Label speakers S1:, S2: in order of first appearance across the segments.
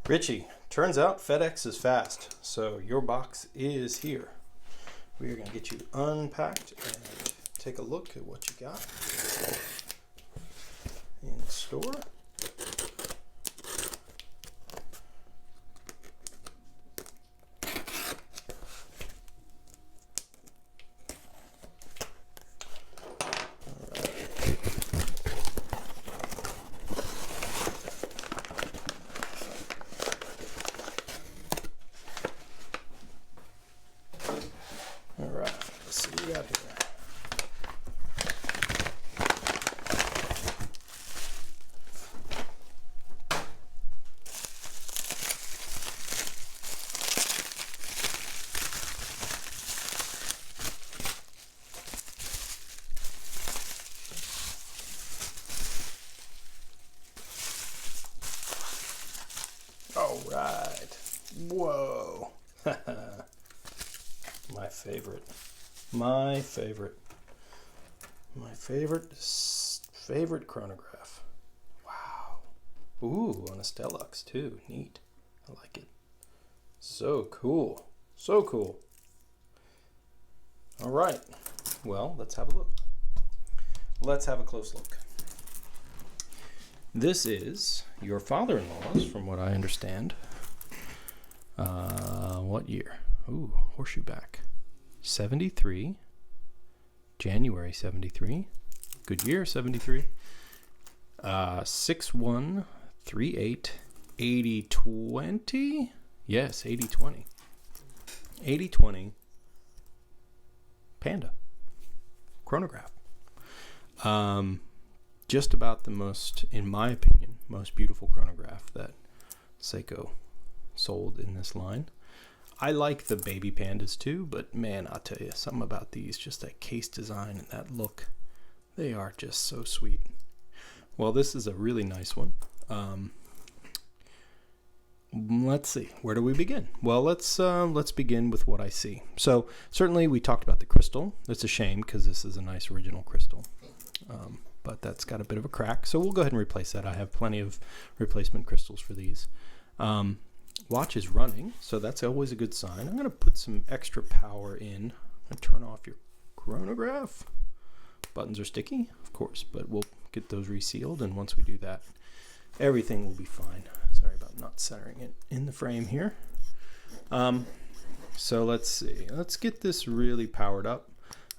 S1: Richie, turns out FedEx is fast, so your box is here. We are going to get you unpacked and take a look at what you got in store. All right, let's see what we got here. All right. Whoa. My favorite. My favorite chronograph. Wow. Ooh, on a Stellux too. Neat. I like it. So cool. So cool. All right. Well, let's have a look. Let's have a close look. This is your father-in-law's, from what I understand. What year? Ooh, horseshoe back. 73. January 73. Good year, 73. 6138 8020. Yes, 8020. 8020 Panda chronograph. Just about the most, in my opinion, most beautiful chronograph that Seiko sold in this line. I like the baby pandas too, but man, I'll tell you, something about these, just that case design and that look, they are just so sweet. Well, this is a really nice one. Let's see, where do we begin? Well, let's begin with what I see. So certainly we talked about the crystal. It's a shame because this is a nice original crystal. But that's got a bit of a crack, so we'll go ahead and replace that. I have plenty of replacement crystals for these. Watch is running, so that's always a good sign. I'm going to put some extra power in and turn off your chronograph. Buttons are sticky, of course, but we'll get those resealed, and once we do that, everything will be fine. Sorry about not centering it in the frame here. So let's see. Let's get this really powered up.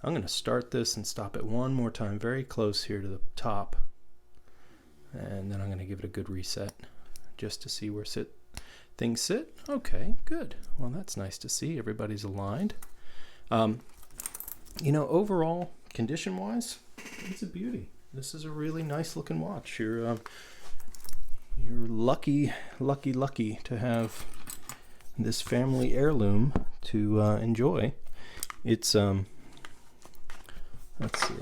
S1: I'm going to start this and stop it one more time, very close here to the top. And then I'm going to give it a good reset just to see where things sit. Okay, good. Well, that's nice to see. Everybody's aligned. Overall, condition-wise, it's a beauty. This is a really nice looking watch. You're lucky to have this family heirloom to enjoy. It's let's see.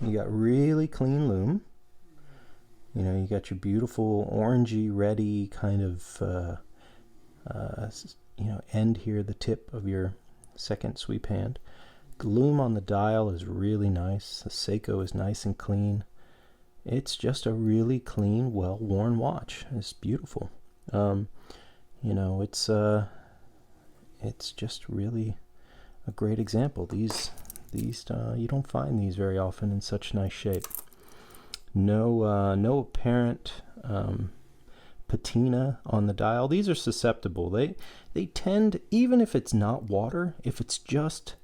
S1: You got really clean loom. You got your beautiful orangey, reddy kind of, end here, the tip of your second sweep hand. Loom on the dial is really nice. The Seiko is nice and clean. It's just a really clean, well-worn watch. It's beautiful. It's just really a great example. These you don't find these very often in such nice shape. No apparent patina on the dial. These are susceptible. They tend, even if it's not water, if it's just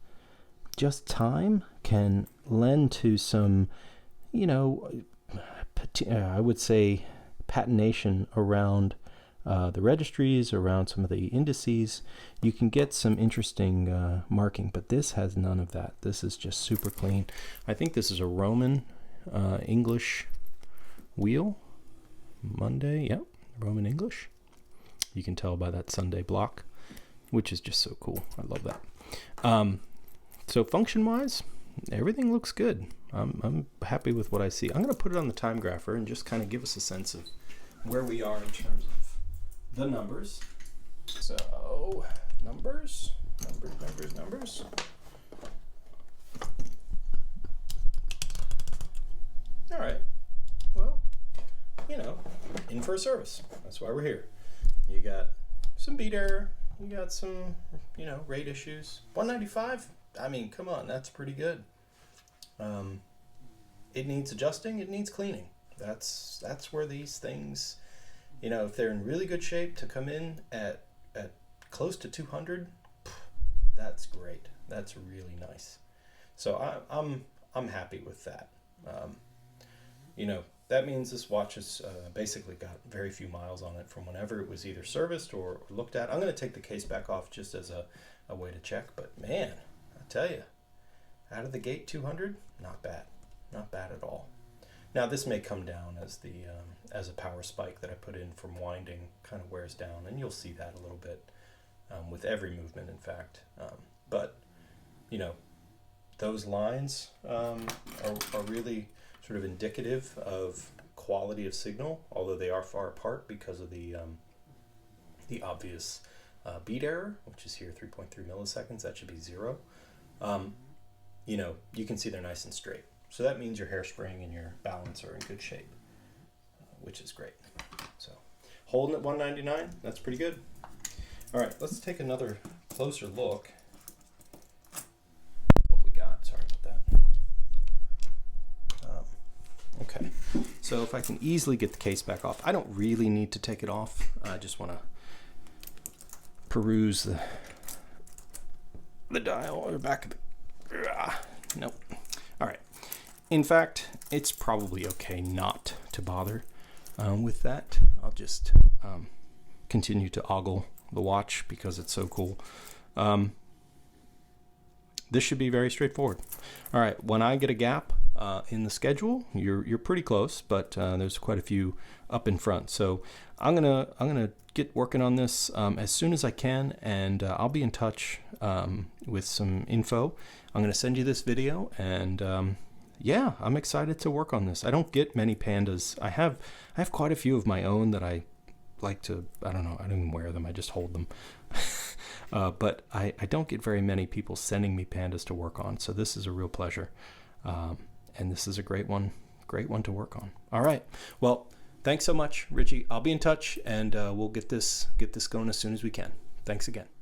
S1: time, can lend to some, I would say patination around the registries, around some of the indices. You can get some interesting marking, but this has none of that. This is just super clean. I think this is a Roman English wheel. Monday, yep, Roman English. You can tell by that Sunday block, which is just so cool. I love that. So function-wise, everything looks good. I'm happy with what I see. I'm going to put it on the Timegrapher and just kind of give us a sense of where we are in terms of the numbers. So, numbers. All right. Well, in for a service. That's why we're here. You got some beat error. You got some, you know, rate issues. 195. I mean, come on, that's pretty good. It needs adjusting. It needs cleaning. That's where these things, you know, if they're in really good shape to come in at close to 200, that's great. That's really nice. So I'm happy with that. You know, that means this watch has basically got very few miles on it from whenever it was either serviced or looked at. I'm going to take the case back off just as a way to check. But man, I tell you, out of the gate 200, not bad. Not bad at all. Now this may come down as the as a power spike that I put in from winding kind of wears down, and you'll see that a little bit with every movement, in fact. But you know, those lines are really sort of indicative of quality of signal, although they are far apart because of the obvious beat error, which is here 3.3 milliseconds. That should be 0. You know, you can see they're nice and straight. So that means your hairspring and your balance are in good shape, which is great. So holding at 199, that's pretty good. All right, let's take another closer look. What we got, sorry about that. Okay, so if I can easily get the case back off, I don't really need to take it off. I just want to peruse the dial or back of the, nope. All right. In fact, it's probably okay not to bother with that. I'll just continue to ogle the watch because it's so cool. This should be very straightforward. All right, when I get a gap in the schedule, you're pretty close, but there's quite a few up in front. So I'm gonna get working on this as soon as I can, and I'll be in touch with some info. I'm gonna send you this video, and yeah, I'm excited to work on this. I don't get many Pandas. I have quite a few of my own that I like to, I don't know, I don't even wear them, I just hold them. But I don't get very many people sending me Pandas to work on, so this is a real pleasure. And this is a great one to work on. All right, well, thanks so much, Richie. I'll be in touch, and we'll get this going as soon as we can. Thanks again.